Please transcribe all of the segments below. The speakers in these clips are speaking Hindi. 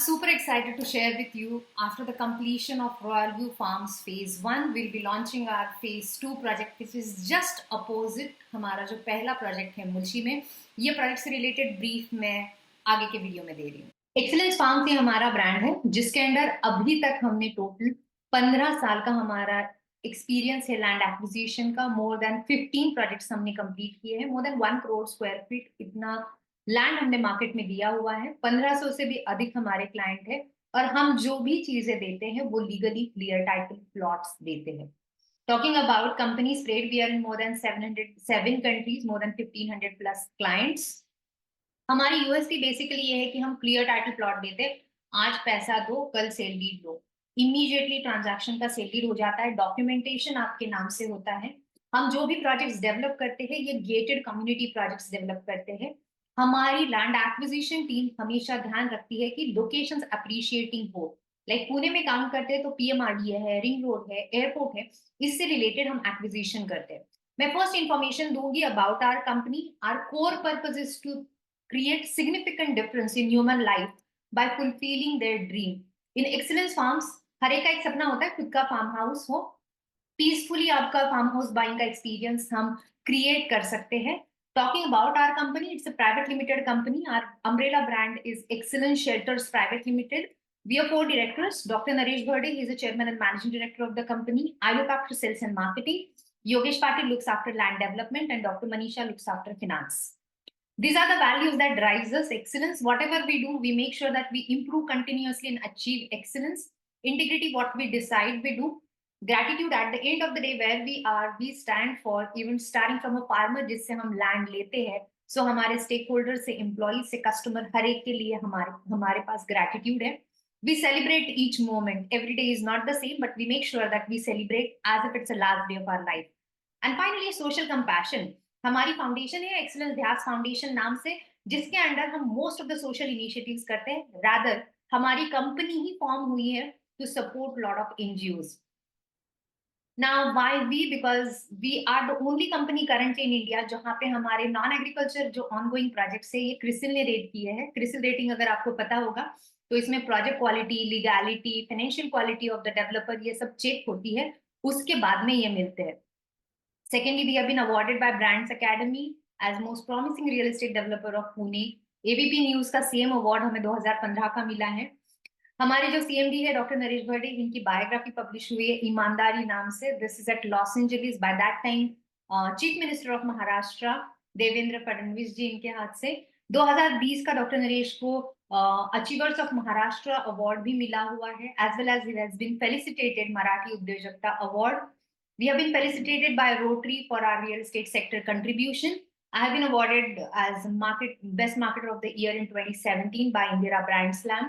Super excited to share with you after the completion of Royal View Farms Phase 1, we'll be launching our Phase 2 project which is just opposite हमारा जो पहला प्रोजेक्ट है मुल्शी में. ये प्रोजेक्ट से रिलेटेड ब्रीफ मैं आगे के वीडियो में दे रही हूँ. एक्सीलेंस फार्म ये हमारा ब्रांड है जिसके अंडर अभी तक हमने टोटल 15 साल का हमारा एक्सपीरियंस है लैंड एक्विजिशन का. मोर देन 15 प्रोजेक्ट्स हमने कंप्लीट किए हैं. More than 1 crore square feet इतना लैंड हमने मार्केट में दिया हुआ है. 1500 से भी अधिक हमारे क्लाइंट है और हम जो भी चीजें देते हैं वो लीगली क्लियर टाइटल प्लॉट्स देते हैं. Talking about company spread, we are in more than 707 countries, more than 1500 plus clients. हमारी यूएसपी बेसिकली ये है कि हम क्लियर टाइटल प्लॉट देते हैं. आज पैसा दो, कल सेल डीड लो, इमीडिएटली ट्रांजैक्शन का सेल डीड हो जाता है. डॉक्यूमेंटेशन आपके नाम से होता है. हम जो भी प्रोजेक्ट्स डेवलप करते हैं ये गेटेड कम्युनिटी प्रोजेक्ट्स डेवलप करते हैं. हमारी लैंड एक्विजिशन टीम हमेशा ध्यान रखती है कि लोकेशंस अप्रिशिएटिंग हो. लाइक पुणे में काम करते हैं तो पीएमआरडीए है, रिंग रोड है, एयरपोर्ट है, इससे रिलेटेड हम एक्विजिशन करते हैं. मैं फर्स्ट इंफॉर्मेशन दूंगी about our company. Our core purpose is to create significant difference in human life by fulfilling their dream. In Excellence Farms, हर एक का एक सपना होता है खुद का फार्म हाउस हो. पीसफुली आपका फार्म हाउस बाइंग का एक्सपीरियंस हम क्रिएट कर सकते हैं. Talking about our company, it's a private limited company. Our umbrella brand is Excellence Shelters Private Limited. We are 4 directors. Dr. Naresh Bherde, he is the chairman and managing director of the company. I look after sales and marketing. Yogesh Patil looks after land development and Dr. Manisha looks after finance. These are the values that drives us excellence. Whatever we do, we make sure that we improve continuously and achieve excellence. Integrity, what we decide, we do. Gratitude, at the end of the day, where we are, we stand for, even starting from a farmer जिससे हम land लेते हैं. So हमारे stakeholders से employees से customer हर एक के लिए हमारे पास gratitude है. We celebrate each moment. Every day is not the same, but we make sure that we celebrate as if it's the last day of our life. And finally, social compassion. हमारी फाउंडेशन है एक्सीलेंस ध्यास फाउंडेशन नाम से, जिसके अंडर हम most of the social initiatives करते हैं. रादर हमारी कंपनी ही फॉर्म हुई है to support lot of NGOs. Now why we, because we are the only company currently in India जहां पे हमारे नॉन एग्रीकल्चर जो ऑनगोइंग प्रोजेक्ट्स है ये क्रिसिल ने रेट किए हैं. क्रिसिल रेटिंग अगर आपको पता होगा तो इसमें project quality, legality, financial quality of the developer ये सब चेक होती है, उसके बाद में ये मिलते हैं. Secondly, we have been awarded by Brands Academy as most promising real estate developer of Pune. ABP News का सेम अवार्ड हमें 2015 का मिला है. हमारे जो सीएमडी है डॉक्टर नरेश भर्डे, इनकी बायोग्राफी पब्लिश हुई है ईमानदारी नाम से. This is at Los Angeles. By that time chief minister of Maharashtra Devendra Fadnavis ji इनके हाथ से. 2020 का डॉक्टर नरेश को अचीवर्स ऑफ महाराष्ट्र अवार्ड भी मिला हुआ है, as well as he has been felicitated Marathi Udyojakta award. We have been felicitated by Rotary for our real estate sector contribution. I have been awarded as Best Marketer of the Year in 2017 by Indira Brand Slam.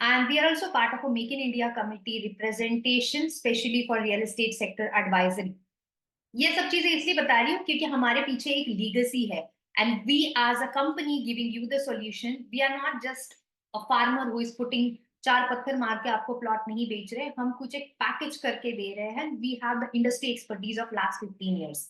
And we are also part of a Make in India committee representation, especially for real estate sector advisory. ये सब चीजें इसलिए बता रही हूँ क्योंकि हमारे पीछे एक लीगेसी है. And we as a company giving you the solution, we are not just a farmer who is putting 4 पत्थर मार के आपको प्लॉट नहीं बेच रहे. हम कुछ एक पैकेज करके दे रहे हैं. We have the industry expertise of last 15 years.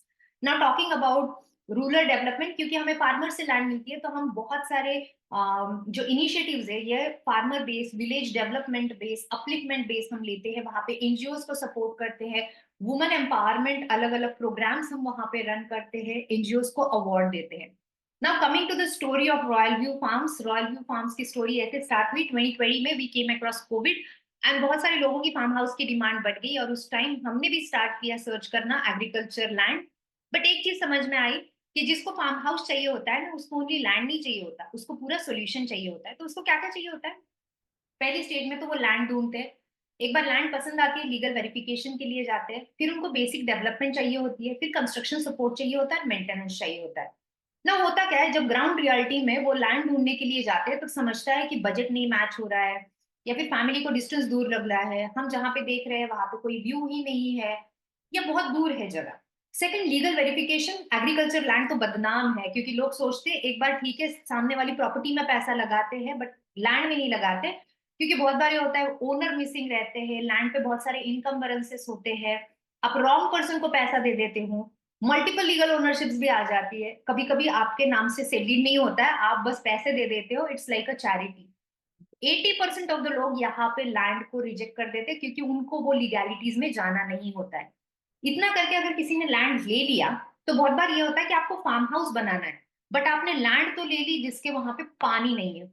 Now talking about rural development, क्योंकि हमें फार्मर से लैंड मिलती है तो हम बहुत सारे जो इनिशिएटिव्स है ये farmer base, village development base, upliftment base हम लेते हैं. वहां पे एनजीओ को सपोर्ट करते हैं. वुमेन एम्पावरमेंट अलग अलग प्रोग्राम्स हम वहां पे रन करते हैं. एनजीओ को अवार्ड देते हैं. Now coming to the story of Royal View Farms. Royal View Farms की स्टोरी ऐसे स्टार्ट हुई 2020 में. We came across Covid and बहुत सारे लोगों की फार्म हाउस की डिमांड बढ़ गई और उस टाइम हमने भी स्टार्ट किया सर्च करना एग्रीकल्चर लैंड. बट एक चीज समझ में आई कि जिसको फार्म हाउस चाहिए होता है ना, उसको ओनली लैंड नहीं चाहिए होता, उसको पूरा सोल्यूशन चाहिए होता है. तो उसको क्या क्या चाहिए होता है? पहली स्टेज में तो वो लैंड ढूंढते हैं. एक बार लैंड पसंद आती है, लीगल वेरिफिकेशन के लिए जाते हैं. फिर उनको बेसिक डेवलपमेंट चाहिए होती है, फिर कंस्ट्रक्शन सपोर्ट चाहिए होता है, मेंटेनेंस चाहिए होता है. ना होता क्या है, जब ग्राउंड रियलिटी में वो लैंड ढूंढने के लिए जाते हैं तो समझता है कि बजट नहीं मैच हो रहा है या फिर फैमिली को डिस्टेंस दूर लग रहा है, हम जहां पे देख रहे हैं वहां पे कोई व्यू ही नहीं है या बहुत दूर है जगह. Second, legal verification. Agriculture land तो बदनाम है क्योंकि लोग सोचते हैं एक बार ठीक है सामने वाली प्रॉपर्टी में पैसा लगाते हैं बट लैंड में नहीं लगाते, क्योंकि बहुत बार ये होता है ओनर मिसिंग रहते हैं, लैंड पे बहुत सारे इनकम्बरेंसेस होते हैं, आप रॉन्ग पर्सन को पैसा दे देते हो, मल्टीपल लीगल ओनरशिप्स भी आ जाती है. कभी कभी आपके नाम से सेल डीड नहीं होता है, आप बस पैसे दे देते हो. It's like a charity. 80% of the लोग यहाँ पे लैंड को रिजेक्ट कर देते क्योंकि उनको वो लीगैलिटीज में जाना नहीं होता है। इतना करके अगर किसी ने लैंड ले लिया तो बहुत बार ये होता है कि आपको फार्म हाउस बनाना है, बट आपने लैंड तो ले ली जिसके वहां पे पानी नहीं है।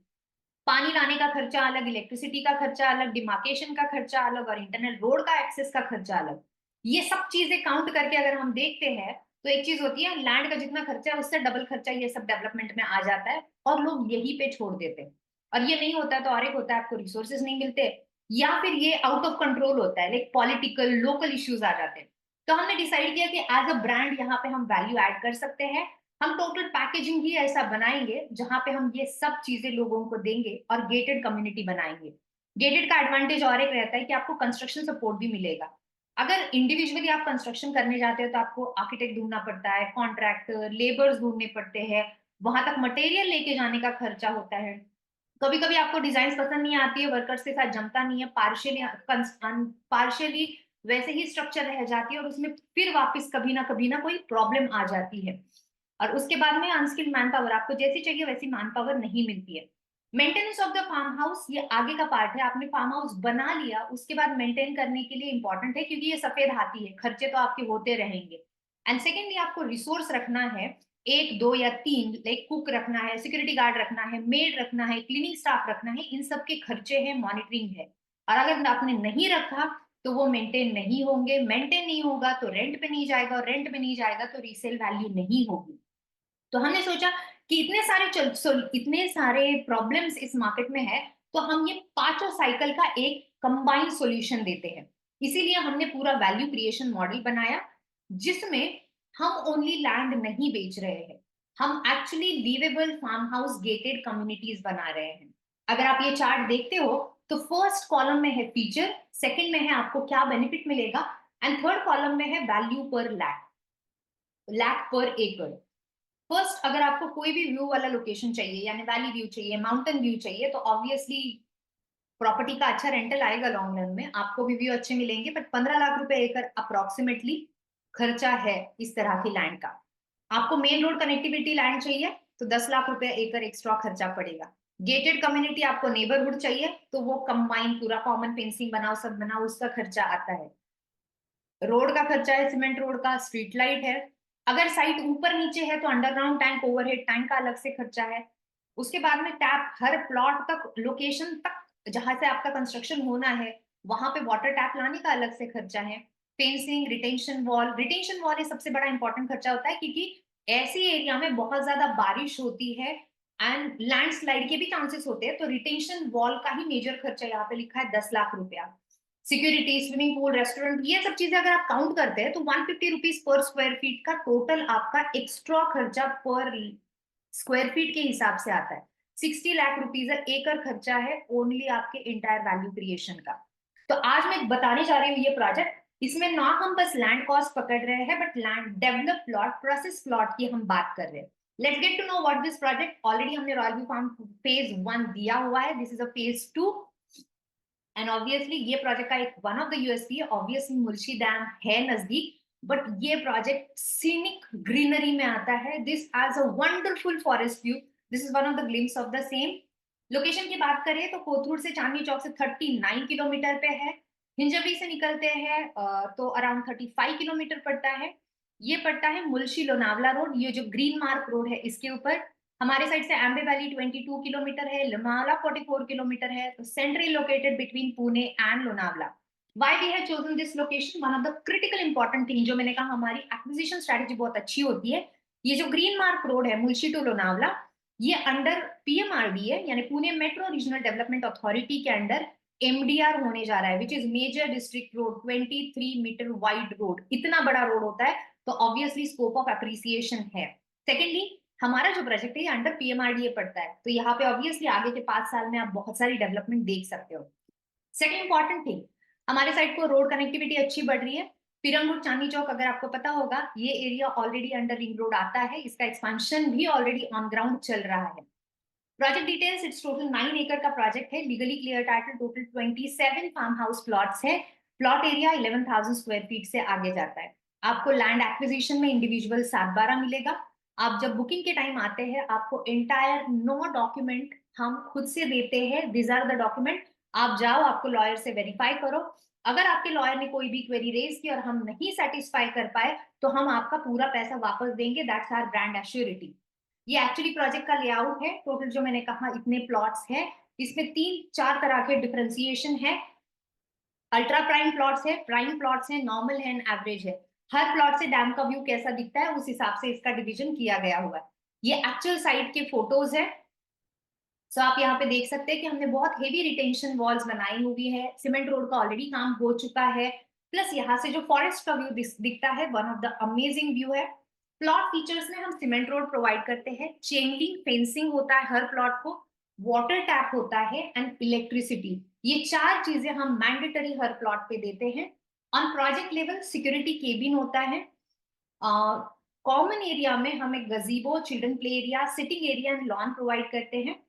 पानी लाने का खर्चा अलग, इलेक्ट्रिसिटी का खर्चा अलग, डिमार्केशन का खर्चा अलग, और इंटरनल रोड का एक्सेस का खर्चा अलग। ये सब चीजें काउंट करके अगर हम देखते हैं तो एक चीज होती है, लैंड का जितना खर्चा है उससे डबल खर्चा ये सब डेवलपमेंट में आ जाता है और लोग यहीं पे छोड़ देते हैं। और ये नहीं होता है तो और एक होता है आपको रिसोर्सेज नहीं मिलते, या फिर ये आउट ऑफ कंट्रोल होता है, लाइक पॉलिटिकल लोकल इश्यूज आ जाते हैं। तो हमने डिसाइड किया कि एज अ ब्रांड यहाँ पे हम वैल्यू ऐड कर सकते हैं। हम टोटल पैकेजिंग ही ऐसा बनाएंगे जहां पे हम ये सब चीजें लोगों को देंगे और गेटेड कम्युनिटी बनाएंगे। गेटेड का एडवांटेज और एक रहता है कि आपको कंस्ट्रक्शन सपोर्ट भी मिलेगा। अगर इंडिविजुअली आप कंस्ट्रक्शन करने जाते हो तो आपको आर्किटेक्ट ढूंढना पड़ता है, कॉन्ट्रैक्टर, लेबर्स ढूंढने पड़ते हैं, वहां तक मटेरियल लेके जाने का खर्चा होता है। कभी कभी आपको डिजाइन पसंद नहीं आती है, वर्कर्स के साथ जमता नहीं है, पार्शियली वैसे ही स्ट्रक्चर रह जाती है और उसमें फिर वापस कभी ना कोई प्रॉब्लम आ जाती है। और उसके बाद में अनस्किल्ड मैन पावर, आपको जैसी चाहिए वैसी मैन पावर नहीं मिलती है। Maintenance of the farm house ये आगे का पार्ट है। आपने फार्म हाउस बना लिया उसके बाद मेंटेन करने के लिए इंपॉर्टेंट है, क्योंकि ये सफेद हाथी है, खर्चे तो आपके होते रहेंगे। एंड सेकेंडली आपको रिसोर्स रखना है, एक दो या तीन, लाइक कुक रखना है, सिक्योरिटी गार्ड रखना है, मेड रखना है, क्लीनिंग स्टाफ रखना है, इन सब के खर्चे हैं, मॉनिटरिंग है। और अगर आपने नहीं रखा तो वो मेंटेन नहीं होंगे, मेंटेन नहीं होगा तो रेंट पे नहीं जाएगा, और रेंट पे नहीं जाएगा तो रीसेल वैल्यू नहीं होगी। तो हमने सोचा कि इतने सारे प्रॉब्लम्स इस मार्केट में है, तो हम ये पांचों साइकिल का एक कंबाइंड सॉल्यूशन देते हैं। इसीलिए हमने पूरा वैल्यू क्रिएशन मॉडल बनाया, जिसमें हम ओनली लैंड नहीं बेच रहे हैं, हम actually liveable farm house gated communities बना रहे हैं। अगर आप ये चार्ट देखते हो तो फर्स्ट कॉलम में है फीचर, सेकंड में है आपको क्या बेनिफिट मिलेगा, एंड थर्ड कॉलम में है वैल्यू पर लैक, लैक पर एकड़। फर्स्ट, अगर आपको कोई भी व्यू वाला लोकेशन चाहिए, यानी वैली व्यू चाहिए, माउंटेन व्यू चाहिए, तो ऑब्वियसली प्रॉपर्टी का अच्छा रेंटल आएगा, लॉन्ग रन में आपको भी व्यू अच्छे मिलेंगे, बट 15 लाख रुपए एकड़ अप्रोक्सीमेटली खर्चा है इस तरह की लैंड का। आपको मेन रोड कनेक्टिविटी लैंड चाहिए तो 10 लाख रुपए एकड़ एक्स्ट्रा खर्चा पड़ेगा। गेटेड कम्युनिटी आपको नेबरहुड चाहिए तो वो कंबाइन पूरा कॉमन फेंसिंग बनाओ, सब बनाओ, उसका खर्चा आता है। रोड का खर्चा है, सीमेंट रोड का, स्ट्रीट लाइट है। अगर साइट ऊपर नीचे है तो अंडरग्राउंड टैंक, ओवरहेड टैंक का अलग से खर्चा है। उसके बाद में टैप, हर प्लॉट तक, लोकेशन तक जहां से आपका कंस्ट्रक्शन होना है वहां पे वाटर टैप लाने का अलग से खर्चा है। फेंसिंग, रिटेंशन वॉल ये सबसे बड़ा इंपॉर्टेंट खर्चा होता है, क्योंकि ऐसी एरिया में बहुत ज्यादा बारिश होती है एंड लैंडस्लाइड के भी चांसेस होते हैं, तो रिटेंशन वॉल का ही मेजर खर्चा यहाँ पे लिखा है 10 लाख रुपया। सिक्योरिटी, स्विमिंग पूल, रेस्टोरेंट, ये सब चीजें अगर आप काउंट करते हैं तो 150 रुपीज पर स्क्वायर फीट का टोटल आपका एक्स्ट्रा खर्चा पर स्क्वायर फीट के हिसाब से आता है। 60 लाख रुपीज एकड़ खर्चा है ओनली आपके इंटायर वैल्यू क्रिएशन का। तो आज मैं बताने जा रही हूँ ये प्रोजेक्ट, इसमें ना हम बस लैंड कॉस्ट पकड़ रहे हैं, but land develop plot, process plot की हम बात कर रहे हैं। Let's get to know what this project. Already हमने रॉयल व्यू फार्म फेज 1 दिया हुआ है, this is a phase 2। And obviously ये प्रोजेक्ट का एक वन ऑफ द यूएसपी है, ऑब्वियसली मुल्शी डैम है नजदीक, बट ये प्रोजेक्ट सीनिक ग्रीनरी में आता है, this as a wonderful forest view, this is one of the glimpse of the same. Location की बात करें तो कोथरूड से चांदनी चौक से 39 किलोमीटर पे है। हिंजवड़ी से निकलते हैं तो अराउंड 35 किलोमीटर पड़ता है। ये पड़ता है मुल्शी लोनावला रोड, ये जो ग्रीन मार्क रोड है इसके ऊपर। हमारे साइड से एम्बे वैली 22 किलोमीटर है, लोनावला 44 किलोमीटर है, तो centrally located between Pune and Lonavala. Why we have chosen this location, one of the critical important thing जो मैंने कहा हमारी एक्विजिशन स्ट्रेटेजी बहुत अच्छी होती है। ये जो ग्रीन मार्क रोड है मुल्शी टू लोनावला, ये अंडर पीएमआरडी है, यानी Pune metro regional development authority के अंडर एमडीआर होने जा रहा है, which is major district road, 23 metre wide road. इतना बड़ा रोड होता है तो ऑब्वियसली स्कोप ऑफ अप्रिसिएशन है। सेकेंडली, हमारा जो प्रोजेक्ट है ये अंडर पीएमआरडीए पड़ता है, तो यहाँ पे ऑब्वियसली आगे के 5 साल में आप बहुत सारी डेवलपमेंट देख सकते हो। सेकेंड इंपॉर्टेंट थिंग, हमारे साइड को रोड कनेक्टिविटी अच्छी बढ़ रही है। पिरंगुट चांदनी चौक अगर आपको पता होगा, ये area already under ring road आता है, इसका एक्सपेंशन भी ऑलरेडी ऑन ग्राउंड चल रहा है। प्रोजेक्ट डिटेल्स, इट्स टोटल 9 एकड़ का प्रोजेक्ट है, legally clear title, total 27 farm house plots है। प्लॉट एरिया 11,000 स्क्वायर फीट से आगे जाता है। आपको लैंड एक्विजिशन में इंडिविजुअल 7/12 मिलेगा। आप जब बुकिंग के टाइम आते हैं आपको एंटायर नो डॉक्यूमेंट हम खुद से देते हैं। दिस आर द डॉक्यूमेंट, आप जाओ, आपको लॉयर से वेरीफाई करो। अगर आपके लॉयर ने कोई भी क्वेरी रेज की और हम नहीं सेटिस्फाई कर पाए तो हम आपका पूरा पैसा वापस देंगे। That's our brand assurity. ये एक्चुअली प्रोजेक्ट का लेआउट है। टोटल जो मैंने कहा इतने प्लॉट्स हैं, इसमें 3-4 तरह के डिफरेंशिएशन है। अल्ट्रा प्राइम प्लॉट्स है, प्राइम प्लॉट्स है, नॉर्मल है एंड एवरेज है। हर प्लॉट से डैम का व्यू कैसा दिखता है उस हिसाब से इसका डिवीजन किया गया हुआ है। ये एक्चुअल साइट के फोटोज है। सो आप यहाँ पे देख सकते हैं कि हमने बहुत हेवी रिटेंशन वॉल्स बनाई हुई है। सीमेंट रोड का ऑलरेडी काम हो चुका है। प्लस यहाँ से जो फॉरेस्ट का व्यू दिखता है, one of the amazing view है। प्लॉट फीचर्स में हम सीमेंट रोड प्रोवाइड करते हैं, चेन लिंक फेंसिंग होता है हर प्लॉट को, वाटर टैप होता है एंड इलेक्ट्रिसिटी। ये 4 चीजें हम मैंडेटरी हर प्लॉट पे देते हैं। On project level security cabin होता है। कॉमन एरिया में हम एक गजीबो, children play area, sitting area and lawn provide करते हैं।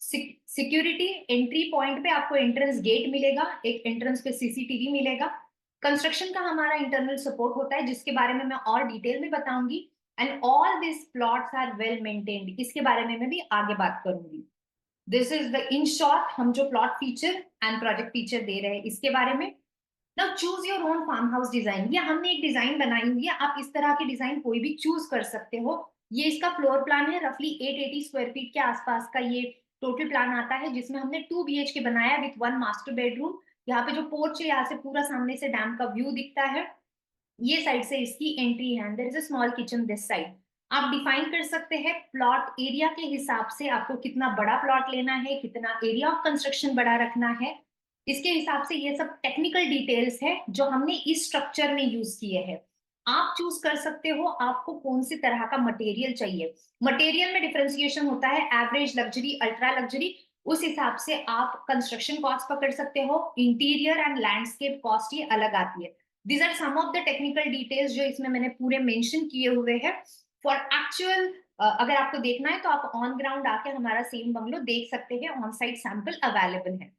सिक्योरिटी एंट्री पॉइंट पे आपको एंट्रेंस गेट मिलेगा, एक एंट्रेंस पे सीसीटीवी मिलेगा। कंस्ट्रक्शन का हमारा इंटरनल सपोर्ट होता है जिसके बारे में मैं और डिटेल में बताऊंगी। And all this plots are well maintained, इसके बारे में मैं भी आगे बात करूंगी। This is the in short हम जो plot feature and project feature दे रहे हैं इसके बारे में। Now choose your own farm house design. ये हमने एक डिजाइन बनाई हुई है, आप इस तरह की डिजाइन कोई भी चूज कर सकते हो। ये इसका फ्लोर प्लान है, रफली 880 स्क्वायर फीट के आसपास का ये टोटल प्लान आता है, जिसमें हमने 2 BHK बनाया विथ 1 मास्टर बेडरूम। यहाँ पे जो पोर्च है, यहाँ से पूरा सामने से डैम का व्यू दिखता है। ये साइड से इसकी एंट्री है। There is a small kitchen this side. आप डिफाइन कर सकते हैं प्लॉट एरिया के हिसाब से आपको कितना बड़ा प्लॉट लेना है, कितना एरिया ऑफ कंस्ट्रक्शन बड़ा रखना है। इसके हिसाब से ये सब टेक्निकल डिटेल्स है जो हमने इस स्ट्रक्चर में यूज किए हैं। आप चूज कर सकते हो आपको कौन सी तरह का मटेरियल चाहिए। मटेरियल में डिफरेंशिएशन होता है, एवरेज, लग्जरी, अल्ट्रा लग्जरी। उस हिसाब से आप कंस्ट्रक्शन कॉस्ट पकड़ सकते हो। इंटीरियर एंड लैंडस्केप कॉस्ट ये अलग आती है। These are some of the technical details जो इसमें मैंने पूरे मेंशन किए हुए हैं। फॉर एक्चुअल अगर आपको देखना है तो आप ऑन ग्राउंड आके हमारा सेम बंगलो देख सकते हैं, ऑन साइट सैंपल अवेलेबल है।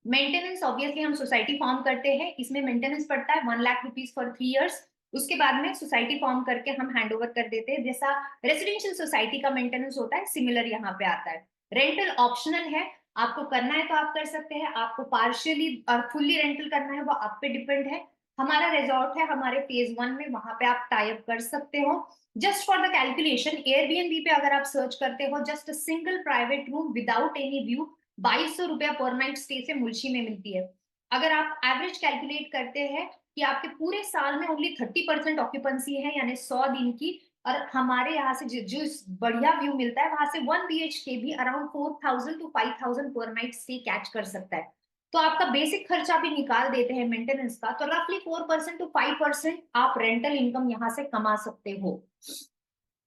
मेंटेनेंस ऑब्वियसली हम सोसाइटी फॉर्म करते हैं, इसमें मेंटेनेंस पड़ता है 1 लाख रुपीज फॉर 3 इयर्स। उसके बाद में सोसाइटी फॉर्म करके हम हैंड ओवर कर देते हैं। जैसा रेसिडेंशियल सोसाइटी का मेंटेनेंस होता है सिमिलर यहाँ पे आता है। रेंटल ऑप्शनल है, आपको करना है तो आप कर सकते हैं, आपको पार्शियली और फुल्ली रेंटल करना है वो आप पे डिपेंड है। हमारा रिजॉर्ट है हमारे फेज 1 में, वहां पे आप टाई अप कर सकते हो। Just for the calculation, Airbnb पे अगर आप सर्च करते हो just a single private room without any view 2200 रुपया पर नाइट स्टे से मुल्शी में मिलती है। अगर आप एवरेज कैलकुलेट करते हैं कि आपके पूरे साल में ओनली 30% ऑक्यूपेंसी है यानी 100 दिन की, और हमारे यहाँ से जो बढ़िया व्यू मिलता है वहां से 1 BHK भी अराउंड 4000 to 5000 पर नाइट स्टे कैच कर सकता है। तो आपका बेसिक खर्चा भी निकाल देते हैं मेंटेनेंस का, तो रफली 4% to 5% आप रेंटल इनकम यहाँ से कमा सकते हो।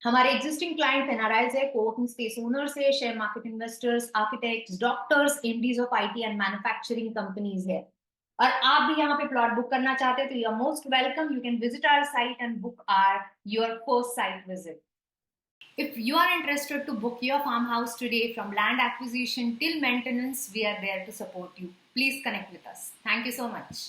हमारे एग्जिस्टिंग क्लाइंट एनआरआईज है, कोवर्किंग स्पेस ओनर्स है, share market investors, architects, doctors, MDs of IT and manufacturing companies है। और आप भी यहाँ पे प्लॉट बुक करना चाहते हैं तो you are most welcome. You can visit our site and book are your first site visit. If you are interested to book your farmhouse today, from land acquisition till maintenance, we are there to support you. Please connect with us. Thank you so much.